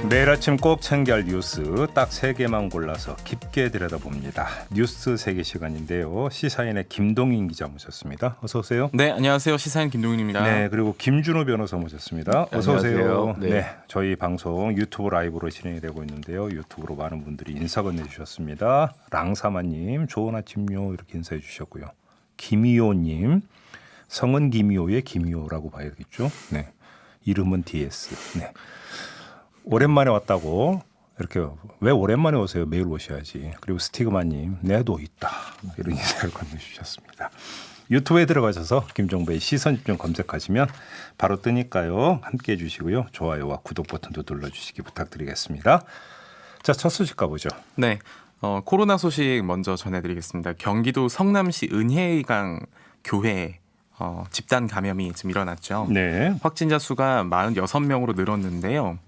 매일 아침 꼭 챙겨야 할 뉴스 딱 3개만 골라서 깊게 들여다봅니다. 뉴스 세계 시간인데요. 시사인의 김동인 기자 모셨습니다. 어서 오세요. 네, 안녕하세요. 시사인 김동인입니다. 네, 그리고 김준호 변호사 모셨습니다. 어서 오세요. 안녕하세요. 네, 저희 방송 유튜브 라이브로 진행이 되고 있는데요. 유튜브로 많은 분들이 인사 건네주셨습니다. 랑사마님, 좋은 아침요 이렇게 인사해 주셨고요. 김희호님, 성은 김희호의 김희호라고 봐야겠죠. 네, 이름은 DS. 네. 오랜만에 왔다고 이렇게 왜 오랜만에 오세요? 매일 오셔야지. 그리고 스티그마님 내도 있다 이런 인사를 건네주셨습니다. 유튜브에 들어가셔서 김종배의 시선집중 검색하시면 바로 뜨니까요. 함께해 주시고요. 좋아요와 구독 버튼도 눌러주시기 부탁드리겠습니다. 자, 첫 소식 가보죠. 네, 코로나 소식 먼저 전해드리겠습니다. 경기도 성남시 은혜의강 교회 집단 감염이 지금 일어났죠. 네. 확진자 수가 46명으로 늘었는데요.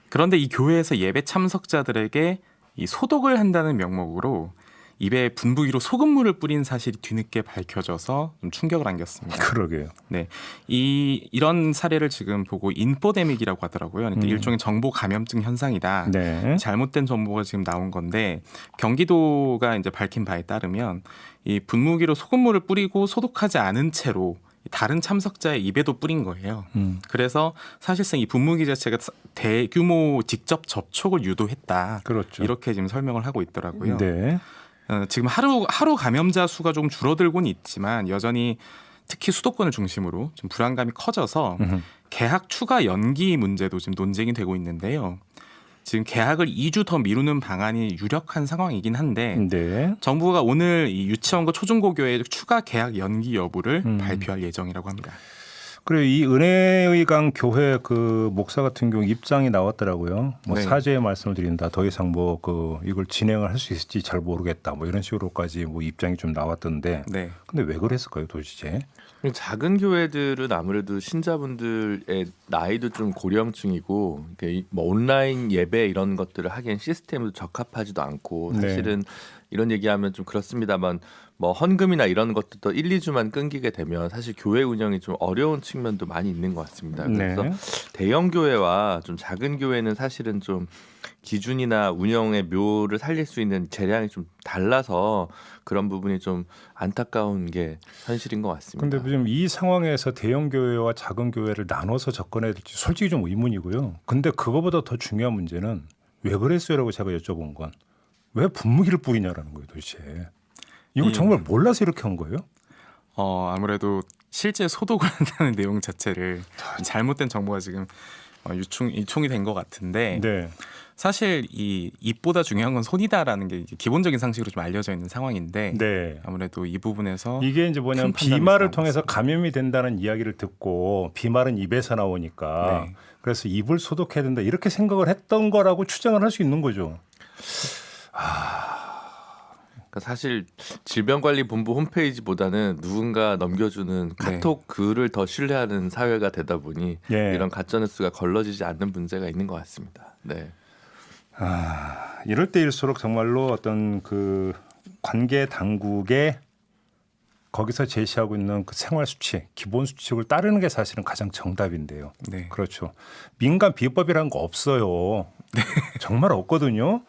그런데 이 교회에서 예배 참석자들에게 이 소독을 한다는 명목으로 입에 분부기로 소금물을 뿌린 사실이 뒤늦게 밝혀져서 좀 충격을 안겼습니다. 그러게요. 네, 이런 사례를 지금 보고 인포데믹이라고 하더라고요. 그러니까 일종의 정보 감염증 현상이다. 네. 잘못된 정보가 지금 나온 건데 경기도가 이제 밝힌 바에 따르면 이 분무기로 소금물을 뿌리고 소독하지 않은 채로 다른 참석자의 입에도 뿌린 거예요. 그래서 사실상 이 분무기 자체가 대규모 직접 접촉을 유도했다. 그렇죠. 이렇게 지금 설명을 하고 있더라고요. 네. 지금 하루 감염자 수가 조금 줄어들고는 있지만 여전히 특히 수도권을 중심으로 좀 불안감이 커져서 개학 추가 연기 문제도 지금 논쟁이 되고 있는데요. 지금 개학을 2주 더 미루는 방안이 유력한 상황이긴 한데 네. 정부가 오늘 이 유치원과 초중고교의 추가 개학 연기 여부를 발표할 예정이라고 합니다. 그리고 이 은혜의강 교회 그 목사 같은 경우 입장이 나왔더라고요. 뭐 네. 사죄의 말씀을 드린다. 더 이상 뭐 그 이걸 진행을 할 수 있을지 잘 모르겠다. 뭐 이런 식으로까지 뭐 입장이 좀 나왔던데. 네. 근데 왜 그랬을까요, 도대체? 작은 교회들은 아무래도 신자분들의 나이도 좀 고령층이고 뭐 온라인 예배 이런 것들을 하기엔 시스템도 적합하지도 않고 네. 사실은 이런 얘기하면 좀 그렇습니다만 뭐 헌금이나 이런 것들도 1, 2주만 끊기게 되면 사실 교회 운영이 좀 어려운 측면도 많이 있는 것 같습니다. 그래서 네. 대형 교회와 좀 작은 교회는 사실은 좀 기준이나 운영의 묘를 살릴 수 있는 재량이 좀 달라서 그런 부분이 좀 안타까운 게 현실인 것 같습니다. 근데 지금 이 상황에서 대형 교회와 작은 교회를 나눠서 접근해야 될지 솔직히 좀 의문이고요. 근데 그거보다 더 중요한 문제는 왜 그랬어요라고 제가 여쭤본 건 왜 분무기를 뿌리냐라는 거예요, 도대체. 이거 정말 몰라서 이렇게 한 거예요? 아무래도 실제 소독을 한다는 내용 자체를 잘못된 정보가 지금 유충이 된 것 같은데 네. 사실 이 입보다 중요한 건 손이다라는 게 이제 기본적인 상식으로 좀 알려져 있는 상황인데 네. 아무래도 이 부분에서 이게 이제 뭐냐면 큰 판단이 비말을 나온 것 통해서 같습니다. 감염이 된다는 이야기를 듣고 비말은 입에서 나오니까 네. 그래서 입을 소독해야 된다 이렇게 생각을 했던 거라고 추정을 할 수 있는 거죠. 그러니까 사실 질병관리본부 홈페이지보다는 누군가 넘겨주는 카톡 글을 더 신뢰하는 사회가 되다 보니 예. 이런 가짜뉴스가 걸러지지 않는 문제가 있는 것 같습니다. 네. 이럴 때일수록 정말로 어떤 그 관계 당국의 거기서 제시하고 있는 그 생활 수칙, 기본 수칙을 따르는 게 사실은 가장 정답인데요. 네. 그렇죠. 민간 비법이라는 거 없어요. 정말 없거든요.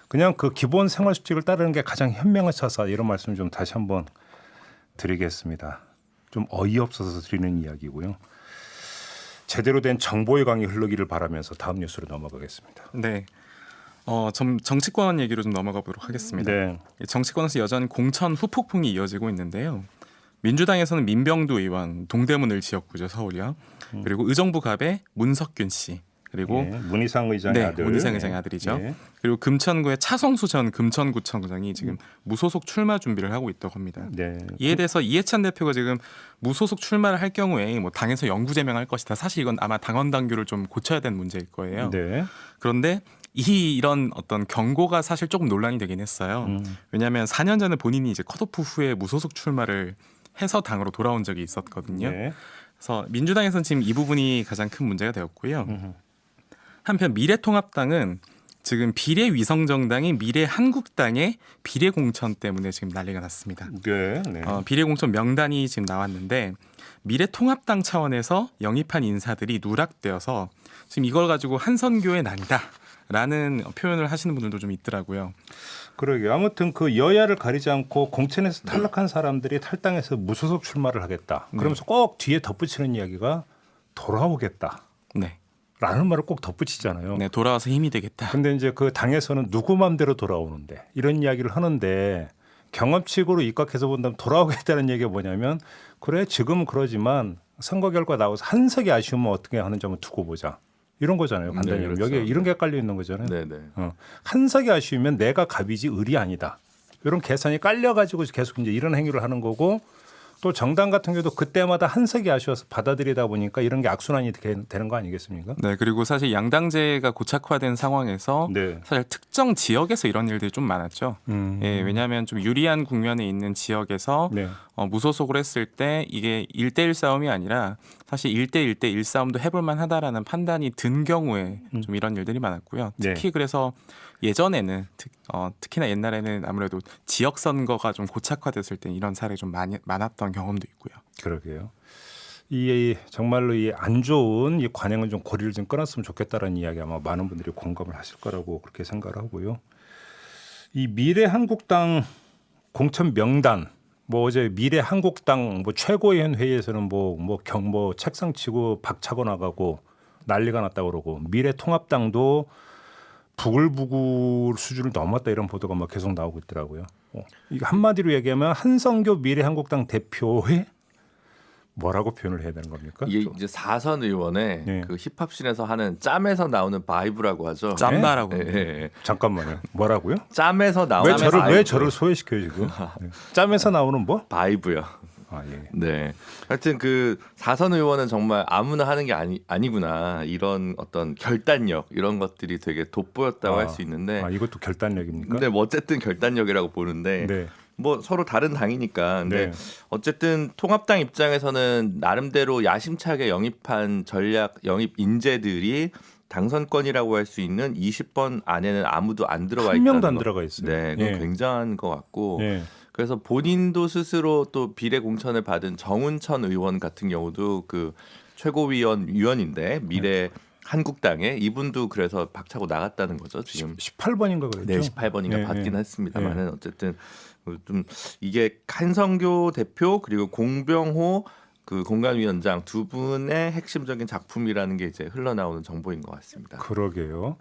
그냥 그 기본 생활 수칙을 따르는 게 가장 현명한 처사 이런 말씀 좀 다시 한번 드리겠습니다. 좀 어이없어서 드리는 이야기고요. 제대로 된 정보의 강이 흐르기를 바라면서 다음 뉴스로 넘어가겠습니다. 네. 정치권 얘기로 좀 넘어가 보도록 하겠습니다. 네. 정치권에서 여전히 공천 후폭풍이 이어지고 있는데요. 민주당에서는 민병두 의원, 동대문 을지역구죠, 서울이요. 그리고 의정부 갑의 문석균 씨, 그리고 예, 문희상 의장의 아들. 문희상 의장의 아들이죠. 예. 그리고 금천구의 차성수 전 금천구청장이 지금 무소속 출마 준비를 하고 있다고 합니다. 네. 이에 대해서 이해찬 대표가 지금 무소속 출마를 할 경우에 뭐 당에서 영구 제명할 것이다. 사실 이건 아마 당원 당규를 좀 고쳐야 되는 문제일 거예요. 네. 그런데 이런 어떤 경고가 사실 조금 논란이 되긴 했어요. 왜냐하면 4년 전에 본인이 이제 컷오프 후에 무소속 출마를 해서 당으로 돌아온 적이 있었거든요. 네. 그래서 민주당에서는 지금 이 부분이 가장 큰 문제가 되었고요. 한편 미래통합당은 지금 비례위성정당인 미래한국당의 비례공천 때문에 지금 난리가 났습니다. 네. 네. 비례공천 명단이 지금 나왔는데 미래통합당 차원에서 영입한 인사들이 누락되어서 지금 이걸 가지고 한선교의 난이다라는 표현을 하시는 분들도 좀 있더라고요. 그러게요. 아무튼 그 여야를 가리지 않고 공천에서 탈락한 사람들이 탈당해서 무소속 출마를 하겠다. 그러면서 꼭 뒤에 덧붙이는 이야기가 돌아오겠다. 네. 라는 말을 꼭 덧붙이잖아요. 네, 돌아와서 힘이 되겠다. 근데 이제 그 당에서는 누구 맘대로 돌아오는데 이런 이야기를 하는데 경험칙으로 입각해서 본다면 돌아오겠다는 얘기가 뭐냐면 그래 지금은 그러지만 선거 결과 나와서 한 석이 아쉬우면 어떻게 하는 점을 두고 보자. 이런 거잖아요. 간단히 네, 그렇죠. 여기에 이런 게 깔려 있는 거잖아요. 네네. 한 석이 아쉬우면 내가 갑이지 을이 아니다. 이런 계산이 깔려가지고 계속 이제 이런 행위를 하는 거고 또 정당 같은 경우도 그때마다 한 석이 아쉬워서 받아들이다 보니까 이런 게 악순환이 되는 거 아니겠습니까? 네, 그리고 사실 양당제가 고착화된 상황에서 네. 사실 특정 지역에서 이런 일들이 좀 많았죠. 예, 왜냐하면 좀 유리한 국면에 있는 지역에서 네. 무소속으로 했을 때 이게 1대1 싸움이 아니라 사실 1대1대1 싸움도 해볼 만하다라는 판단이 든 경우에 좀 이런 일들이 많았고요. 특히 네. 그래서 예전에는 특히나 옛날에는 아무래도 지역 선거가 좀 고착화됐을 때 이런 사례 좀 많았던 경험도 있고요. 그러게요. 이 정말로 이 안 좋은 이 관행은 좀 고리를 좀 끊었으면 좋겠다라는 이야기 아마 많은 분들이 공감을 하실 거라고 그렇게 생각을 하고요. 이 미래한국당 공천 명단 뭐 어제 미래한국당 뭐 최고위원 회의에서는 뭐 책상 치고 박차고 나가고 난리가 났다고 그러고 미래통합당도 부글부글 수준을 넘었다 이런 보도가 막 계속 나오고 있더라고요. 이거 한마디로 얘기하면 한성교 미래한국당 대표의 뭐라고 표현을 해야 되는 겁니까? 이게 이제 4선 의원의 네. 그 힙합씬에서 하는 짬에서 나오는 바이브라고 하죠. 짬바라고. 예, 예, 예. 잠깐만요. 뭐라고요? 짬에서 나오는 왜 바이브. 저를 소외시켜요 지금? 네. 짬에서 나오는 뭐? 바이브요. 아 예. 네. 하여튼 그 4선 의원은 정말 아무나 하는 게 아니구나. 이런 어떤 결단력 이런 것들이 되게 돋보였다고 할 수 있는데. 이것도 결단력입니까? 근데 뭐 어쨌든 결단력이라고 보는데 네. 뭐 서로 다른 당이니까. 근데 네. 어쨌든 통합당 입장에서는 나름대로 야심차게 영입한 전략 영입 인재들이 당선권이라고 할 수 있는 20번 안에는 아무도 안 들어와 한 있다는 명도 안 거. 들어가 있어요. 네, 그건 예. 굉장한 것 같고. 예. 그래서 본인도 스스로 또 비례 공천을 받은 정운천 의원 같은 경우도 그 최고위원인데 미래 한국당에 이분도 그래서 박차고 나갔다는 거죠 지금. 18번인가 그랬죠? 네, 18번인가 네, 받긴 네. 했습니다만은 어쨌든 좀 이게 한성교 대표 그리고 공병호 그 공관위원장 두 분의 핵심적인 작품이라는 게 이제 흘러나오는 정보인 것 같습니다. 그러게요.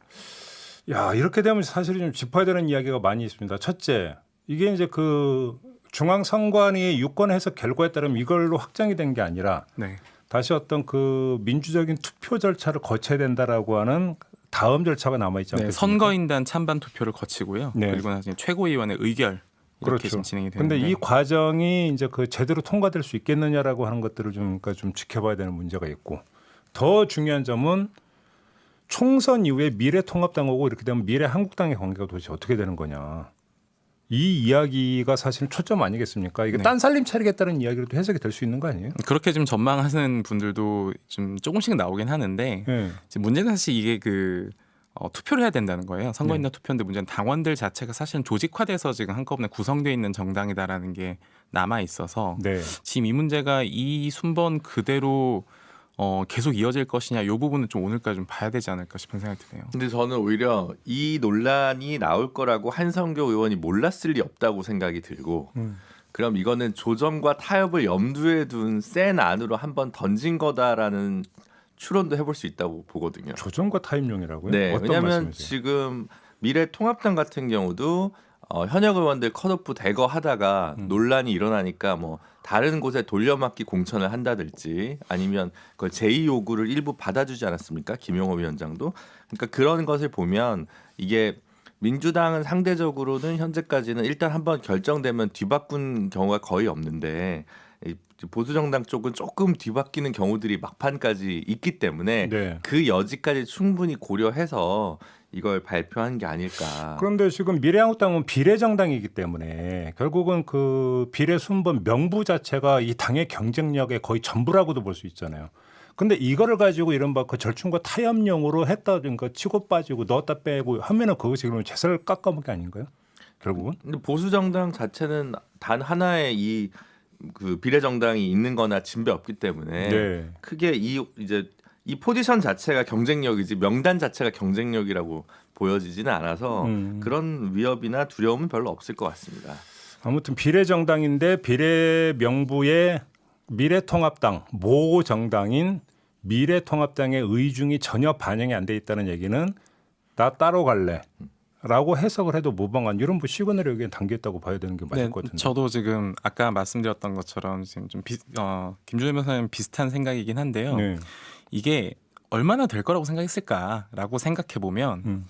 야 이렇게 되면 사실 좀 짚어야 되는 이야기가 많이 있습니다. 첫째, 이게 이제 그 중앙선관위의 유권 해석 결과에 따르면 이걸로 확정이 된 게 아니라 네. 다시 어떤 그 민주적인 투표 절차를 거쳐야 된다라고 하는 다음 절차가 남아 있지 네, 않겠습니까? 선거인단 찬반 투표를 거치고요. 네. 그리고 나서 최고위원회 의결 이렇게 그렇죠. 지금 진행이 되는데. 근데 이 과정이 이제 그 제대로 통과될 수 있겠느냐라고 하는 것들을 그러니까 좀 지켜봐야 되는 문제가 있고 더 중요한 점은 총선 이후에 미래통합당하고 이렇게 되면 미래한국당의 관계가 도대체 어떻게 되는 거냐. 이 이야기가 사실 초점 아니겠습니까? 이게 네. 딴살림 차리겠다는 이야기로도 해석이 될 수 있는 거 아니에요? 그렇게 좀 전망하는 분들도 좀 조금씩 나오긴 하는데 네. 지금 문제는 사실 이게 투표를 해야 된다는 거예요. 선거인단 투표인데 문제는 당원들 자체가 사실은 조직화돼서 지금 한꺼번에 구성되어 있는 정당이다라는 게 남아 있어서 네. 지금 이 문제가 이 순번 그대로 계속 이어질 것이냐 이 부분은 좀 오늘까지 좀 봐야 되지 않을까 싶은 생각이 드네요. 근데 저는 오히려 이 논란이 나올 거라고 한성교 의원이 몰랐을 리 없다고 생각이 들고 그럼 이거는 조정과 타협을 염두에 둔 센 안으로 한번 던진 거다라는 추론도 해볼 수 있다고 보거든요. 조정과 타임용이라고요? 네, 어떤 왜냐하면 말씀이세요? 지금 미래통합당 같은 경우도 현역 의원들 컷오프 대거 하다가 논란이 일어나니까 뭐 다른 곳에 돌려막기 공천을 한다든지 아니면 그 제2 요구를 일부 받아주지 않았습니까? 김용호 위원장도. 그러니까 그런 것을 보면 이게 민주당은 상대적으로는 현재까지는 일단 한번 결정되면 뒤바꾼 경우가 거의 없는데 보수 정당 쪽은 조금 뒤바뀌는 경우들이 막판까지 있기 때문에 네. 그 여지까지 충분히 고려해서 이걸 발표한 게 아닐까. 그런데 지금 미래한국당은 비례정당이기 때문에 결국은 그 비례 순번 명부 자체가 이 당의 경쟁력의 거의 전부라고도 볼 수 있잖아요. 근데 이거를 가지고 이른바 그 절충과 타협용으로 했다든가 치고 빠지고 넣었다 빼고 하면은 그것이 그러면 재산을 깎아먹은 게 아닌가요? 결국은? 근데 보수 정당 자체는 단 하나의 이 그 비례 정당이 있는거나 진배 없기 때문에 네. 크게 이제 이 포지션 자체가 경쟁력이지 명단 자체가 경쟁력이라고 보여지지는 않아서 그런 위협이나 두려움은 별로 없을 것 같습니다. 아무튼 비례정당인데 비례 명부에 미래통합당 모 정당인 미래통합당의 의중이 전혀 반영이 안 돼 있다는 얘기는 나 따로 갈래라고 해석을 해도 무방한 이런 뭐 시그널이 여기에 담겼다고 봐야 되는 게 맞을 것 같은데. 저도 지금 아까 말씀드렸던 것처럼 지금 좀 김준일 변호사님 비슷한 생각이긴 한데요. 네. 이게 얼마나 될 거라고 생각했을까라고 생각해 보면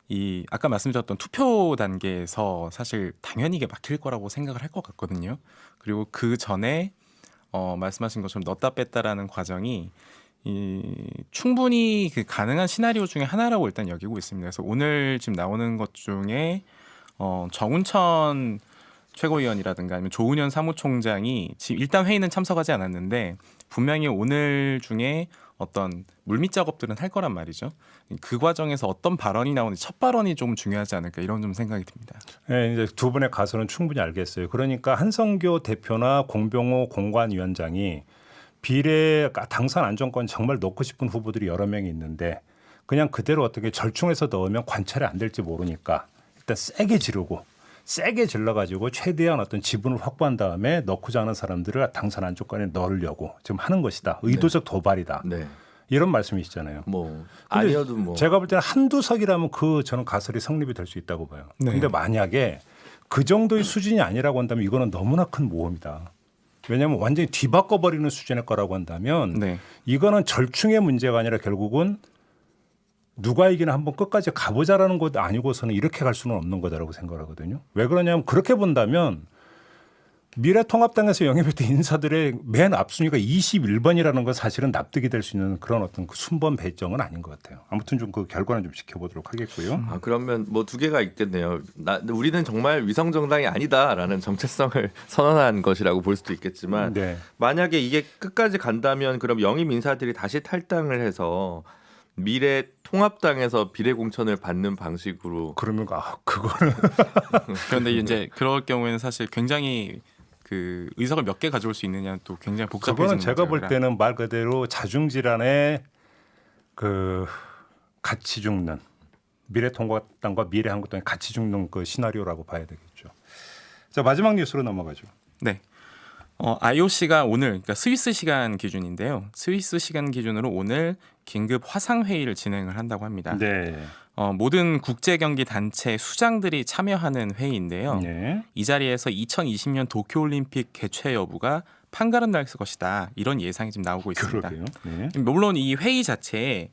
이 아까 말씀드렸던 투표 단계에서 사실 당연히 이게 막힐 거라고 생각을 할 것 같거든요. 그리고 그 전에 말씀하신 것처럼 넣었다 뺐다라는 과정이 충분히 그 가능한 시나리오 중에 하나라고 일단 여기고 있습니다. 그래서 오늘 지금 나오는 것 중에 정운천 최고위원이라든가 아니면 조은현 사무총장이 지금 일단 회의는 참석하지 않았는데 분명히 오늘 중에 어떤 물밑 작업들은 할 거란 말이죠. 그 과정에서 어떤 발언이 나오는지 첫 발언이 좀 중요하지 않을까 이런 좀 생각이 듭니다. 네, 이제 두 분의 가설은 충분히 알겠어요. 그러니까 한성교 대표나 공병호 공관위원장이 비례 당선 안정권 정말 넣고 싶은 후보들이 여러 명이 있는데 그냥 그대로 어떻게 절충해서 넣으면 관찰이 안 될지 모르니까 일단 세게 지르고 세게 질러가지고 최대한 어떤 지분을 확보한 다음에 넣고자 하는 사람들을 당선 안정권에 넣으려고 지금 하는 것이다. 의도적 도발이다. 네. 이런 말씀이시잖아요. 뭐 아니어도 뭐 제가 볼 때는 한두 석이라면 저는 가설이 성립이 될 수 있다고 봐요. 네. 근데 만약에 그 정도의 수준이 아니라고 한다면 이거는 너무나 큰 모험이다. 왜냐하면 완전히 뒤바꿔버리는 수준의 거라고 한다면 네. 이거는 절충의 문제가 아니라 결국은 누가 이기나 한번 끝까지 가보자라는 것 아니고서는 이렇게 갈 수는 없는 거다라고 생각하거든요. 왜 그러냐면 그렇게 본다면 미래통합당에서 영입했던 인사들의 맨 앞순위가 21번이라는 건 사실은 납득이 될 수 있는 그런 어떤 그 순번 배정은 아닌 것 같아요. 아무튼 좀 그 결과는 좀 지켜보도록 하겠고요. 그러면 뭐 두 개가 있겠네요. 우리는 정말 위성 정당이 아니다라는 정체성을 선언한 것이라고 볼 수도 있겠지만 네. 만약에 이게 끝까지 간다면 그럼 영입 인사들이 다시 탈당을 해서 미래 통합당에서 비례 공천을 받는 방식으로 그러면 그거는 그런데 이제 그럴 경우에는 사실 굉장히 그 의석을 몇 개 가져올 수 있느냐는 또 굉장히 복잡해지는 그거는 제가 볼 문제라. 때는 말 그대로 자중질환의 그 같이 죽는 미래통합당과 미래한국당이 같이 죽는 그 시나리오라고 봐야 되겠죠. 자 마지막 뉴스로 넘어가죠. 네. IOC가 오늘 그러니까 스위스 시간 기준인데요. 스위스 시간 기준으로 오늘 긴급 화상 회의를 진행을 한다고 합니다. 네. 모든 국제 경기 단체 수장들이 참여하는 회의인데요. 네. 이 자리에서 2020년 도쿄 올림픽 개최 여부가 판가름 날 것이다. 이런 예상이 지금 나오고 있습니다. 그러게요. 네. 물론 이 회의 자체에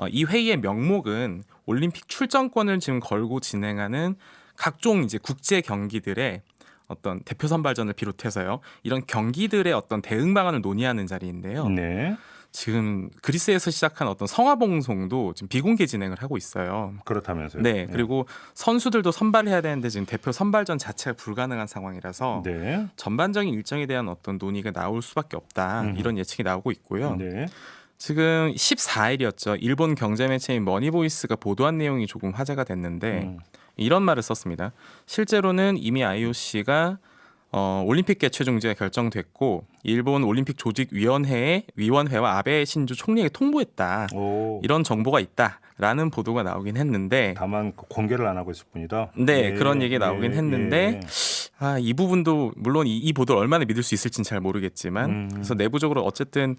이 회의의 명목은 올림픽 출전권을 지금 걸고 진행하는 각종 이제 국제 경기들의 어떤 대표 선발전을 비롯해서요. 이런 경기들의 어떤 대응 방안을 논의하는 자리인데요. 네. 지금 그리스에서 시작한 어떤 성화봉송도 지금 비공개 진행을 하고 있어요. 그렇다면서요. 네, 그리고 선수들도 선발해야 되는데 지금 대표 선발전 자체가 불가능한 상황이라서 네. 전반적인 일정에 대한 어떤 논의가 나올 수밖에 없다. 이런 예측이 나오고 있고요. 네. 지금 14일이었죠. 일본 경제 매체인 머니보이스가 보도한 내용이 조금 화제가 됐는데 이런 말을 썼습니다. 실제로는 이미 IOC가 올림픽 개최 중지가 결정됐고 일본 올림픽 조직위원회의 위원회와 아베 신조 총리에게 통보했다. 오. 이런 정보가 있다라는 보도가 나오긴 했는데 다만 공개를 안 하고 있을 뿐이다. 네, 그런 얘기가 나오긴 했는데 이 부분도 물론 이 보도를 얼마나 믿을 수 있을지는 잘 모르겠지만 그래서 내부적으로 어쨌든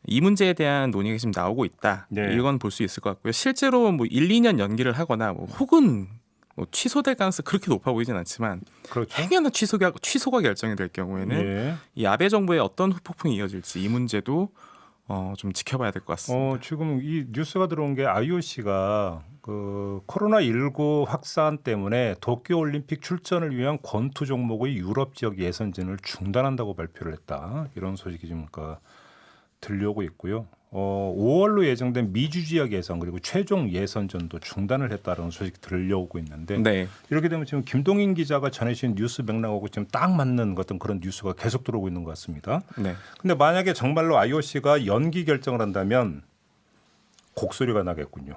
이 문제에 대한 논의가 지금 나오고 있다. 네. 이건 볼 수 있을 것 같고요. 실제로 뭐 1, 2년 연기를 하거나 혹은 취소될 가능성이 그렇게 높아 보이진 않지만 그렇죠. 행여나 취소가 결정이 될 경우에는 예. 이 아베 정부의 어떤 후폭풍이 이어질지 이 문제도 좀 지켜봐야 될 것 같습니다. 지금 이 뉴스가 들어온 게 IOC가 그 코로나19 확산 때문에 도쿄올림픽 출전을 위한 권투 종목의 유럽 지역 예선전을 중단한다고 발표를 했다. 이런 소식이 지금 들려오고 있고요. 5월로 예정된 미주 지역 예선 그리고 최종 예선전도 중단을 했다는 소식 들려오고 있는데 네. 이렇게 되면 지금 김동인 기자가 전해주신 뉴스 맥락하고 지금 딱 맞는 어떤 그런 뉴스가 계속 들어오고 있는 것 같습니다. 네. 근데 만약에 정말로 IOC가 연기 결정을 한다면 곡소리가 나겠군요.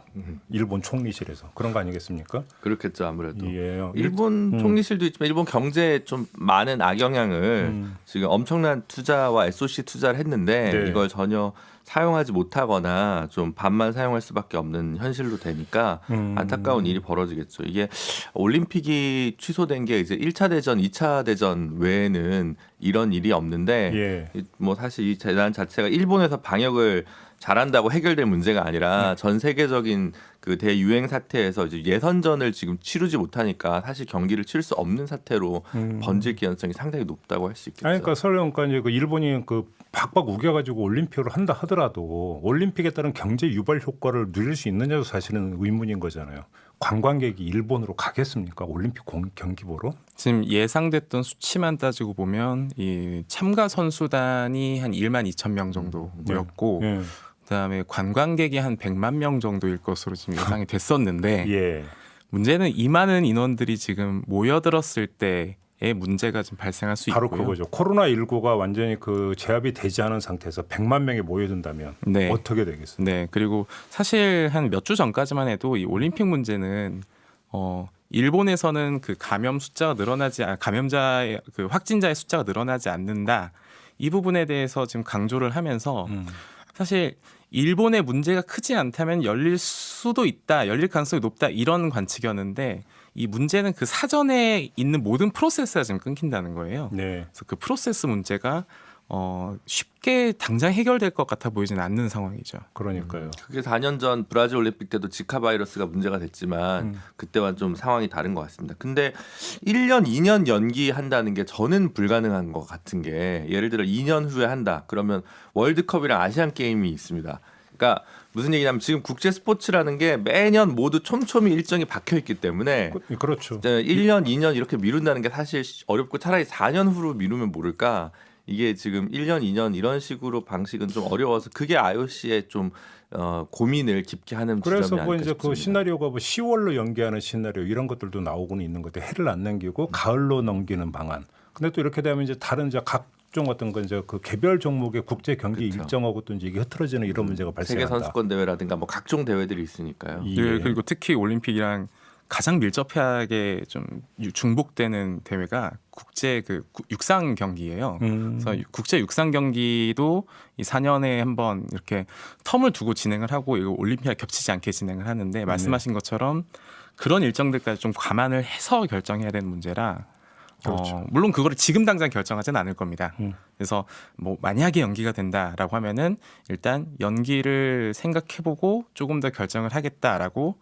일본 총리실에서 그런 거 아니겠습니까? 그렇겠죠 아무래도. 예. 일본 총리실도 있지만 일본 경제에 좀 많은 악영향을 지금 엄청난 투자와 SOC 투자를 했는데 네. 이걸 전혀 사용하지 못하거나 좀 반만 사용할 수밖에 없는 현실로 되니까 안타까운 일이 벌어지겠죠. 이게 올림픽이 취소된 게 이제 1차 대전, 2차 대전 외에는 이런 일이 없는데 예. 뭐 사실 이 재난 자체가 일본에서 방역을 잘한다고 해결될 문제가 아니라 전 세계적인 그 대유행 사태에서 이제 예선전을 지금 치르지 못하니까 사실 경기를 치를 수 없는 사태로 번질 가능성이 상당히 높다고 할 수 있겠죠. 아니, 그러니까 설령 이제 그 일본이 그 박박 우겨가지고 올림픽을 한다 하더라도 올림픽에 따른 경제 유발 효과를 누릴 수 있느냐도 사실은 의문인 거잖아요. 관광객이 일본으로 가겠습니까? 올림픽 경기 보러? 지금 예상됐던 수치만 따지고 보면 이 참가 선수단이 한 1만 2천 명 정도였고 예. 그다음에 관광객이 한 100만 명 정도일 것으로 지금 예상이 됐었는데 예. 문제는 이 많은 인원들이 지금 모여들었을 때의 문제가 좀 발생할 수 바로 있고요. 그거죠. 코로나19가 완전히 그 제압이 되지 않은 상태에서 100만 명이 모여든다면 네. 어떻게 되겠어요? 네, 그리고 사실 한 몇 주 전까지만 해도 이 올림픽 문제는 일본에서는 그 감염자의 그 확진자의 숫자가 늘어나지 않는다. 이 부분에 대해서 지금 강조를 하면서 사실 일본의 문제가 크지 않다면 열릴 수도 있다, 열릴 가능성이 높다 이런 관측이었는데 이 문제는 그 사전에 있는 모든 프로세스가 지금 끊긴다는 거예요. 네. 그래서 그 프로세스 문제가 쉽게 당장 해결될 것 같아 보이지는 않는 상황이죠. 그러니까요. 그게 4년 전 브라질 올림픽 때도 지카 바이러스가 문제가 됐지만 그때와 좀 상황이 다른 것 같습니다. 근데 1년, 2년 연기한다는 게 저는 불가능한 것 같은 게 예를 들어 2년 후에 한다. 그러면 월드컵이랑 아시안 게임이 있습니다. 그러니까 무슨 얘기냐면 지금 국제 스포츠라는 게 매년 모두 촘촘히 일정이 박혀 있기 때문에 그렇죠. 1년, 2년 이렇게 미룬다는 게 사실 어렵고 차라리 4년 후로 미루면 모를까. 이게 지금 1년, 2년 이런 식으로 방식은 좀 어려워서 그게 IOC의 좀 고민을 깊게 하는 지점이 그래서 아닐까 뭐 이제 그 싶습니다. 시나리오가 뭐 10월로 연기하는 시나리오 이런 것들도 나오고는 있는 건데 해를 안 넘기고 가을로 넘기는 방안. 근데 또 이렇게 되면 이제 다른 이제 각종 어떤 건 이제 그 개별 종목의 국제 경기 그렇죠. 일정하고 또 이제 이게 흐트러지는 이런 문제가 세계 발생한다. 선수권 대회라든가 뭐 각종 대회들이 있으니까요. 예. 네, 그리고 특히 올림픽이랑 가장 밀접하게 좀 중복되는 대회가 국제 그 육상 경기예요. 그래서 국제 육상 경기도 이 4년에 한번 이렇게 텀을 두고 진행을 하고 이거 올림피아 겹치지 않게 진행을 하는데 말씀하신 것처럼 그런 일정들까지 좀 감안을 해서 결정해야 되는 문제라. 그렇죠. 물론 그거를 지금 당장 결정하지는 않을 겁니다. 그래서 뭐 만약에 연기가 된다라고 하면은 일단 연기를 생각해보고 조금 더 결정을 하겠다라고.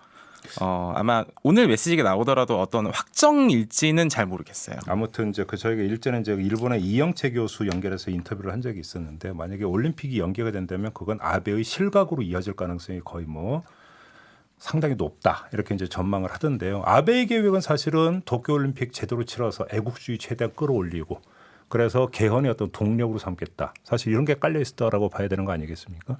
아마 오늘 메시지가 나오더라도 어떤 확정일지는 잘 모르겠어요. 아무튼 이제 그 저희가 일전에 이제 일본의 이영채 교수 연결해서 인터뷰를 한 적이 있었는데 만약에 올림픽이 연기가 된다면 그건 아베의 실각으로 이어질 가능성이 거의 뭐 상당히 높다 이렇게 이제 전망을 하던데요. 아베의 계획은 사실은 도쿄올림픽 제대로 치러서 애국주의 최대한 끌어올리고 그래서 개헌의 어떤 동력으로 삼겠다. 사실 이런 게 깔려 있었다라고 봐야 되는 거 아니겠습니까?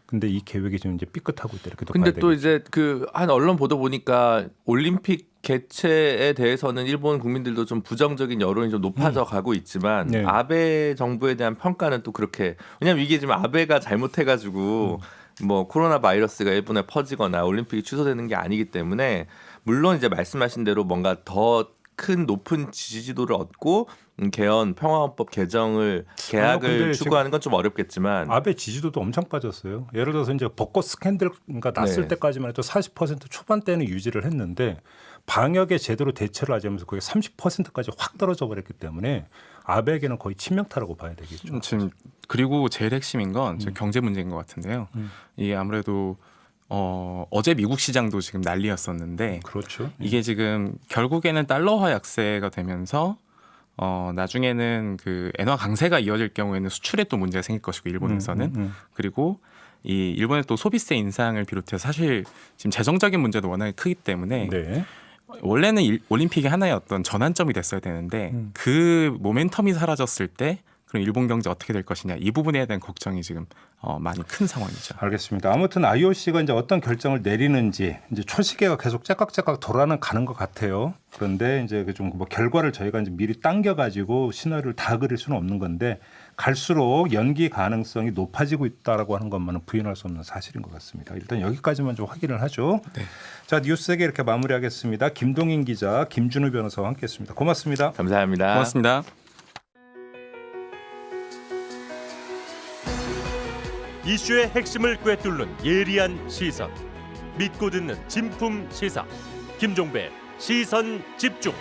근데 이 계획이 지금 이제 삐끗하고 있다 이렇게. 근데 또 이제 그 한 언론 보도 보니까 올림픽 개최에 대해서는 일본 국민들도 좀 부정적인 여론이 좀 높아져 가고 있지만 네. 아베 정부에 대한 평가는 또 그렇게 왜냐면 이게 지금 아베가 잘못해가지고 뭐 코로나 바이러스가 일본에 퍼지거나 올림픽이 취소되는 게 아니기 때문에 물론 이제 말씀하신 대로 뭔가 더 큰 높은 지지도를 얻고 개헌 평화헌법 개정을 계약을 추구하는 건 좀 어렵겠지만 아베 지지도도 엄청 빠졌어요. 예를 들어서 이제 벚꽃 스캔들가 났을 네. 때까지만 해도 40% 초반대는 유지를 했는데 방역에 제대로 대처를 하지 않으면서 거의 30%까지 확 떨어져 버렸기 때문에 아베에게는 거의 치명타라고 봐야 되겠죠. 지금 그리고 제일 핵심인 건 지금 경제 문제인 것 같은데요. 이게 아무래도 어제 미국 시장도 지금 난리였었는데 그렇죠. 이게 지금 결국에는 달러화 약세가 되면서 나중에는 그 엔화 강세가 이어질 경우에는 수출에 또 문제가 생길 것이고 일본에서는 그리고 이 일본의 또 소비세 인상을 비롯해서 사실 지금 재정적인 문제도 워낙에 크기 때문에 네. 원래는 올림픽이 하나의 어떤 전환점이 됐어야 되는데 그 모멘텀이 사라졌을 때 그럼 일본 경제 어떻게 될 것이냐 이 부분에 대한 걱정이 지금 많이 큰 상황이죠. 알겠습니다. 아무튼 IOC가 이제 어떤 결정을 내리는지 이제 초시계가 계속 째깍째깍 돌아가는 것 같아요. 그런데 이제 좀 뭐 결과를 저희가 이제 미리 당겨가지고 시나리오를 다 그릴 수는 없는 건데 갈수록 연기 가능성이 높아지고 있다라고 하는 것만은 부인할 수 없는 사실인 것 같습니다. 일단 여기까지만 좀 확인을 하죠. 네. 자, 뉴스세계 이렇게 마무리하겠습니다. 김동인 기자, 김준우 변호사와 함께했습니다. 고맙습니다. 감사합니다. 고맙습니다. 이슈의 핵심을 꿰뚫는 예리한 시선, 믿고 듣는 진품 시사 김종배 시선 집중.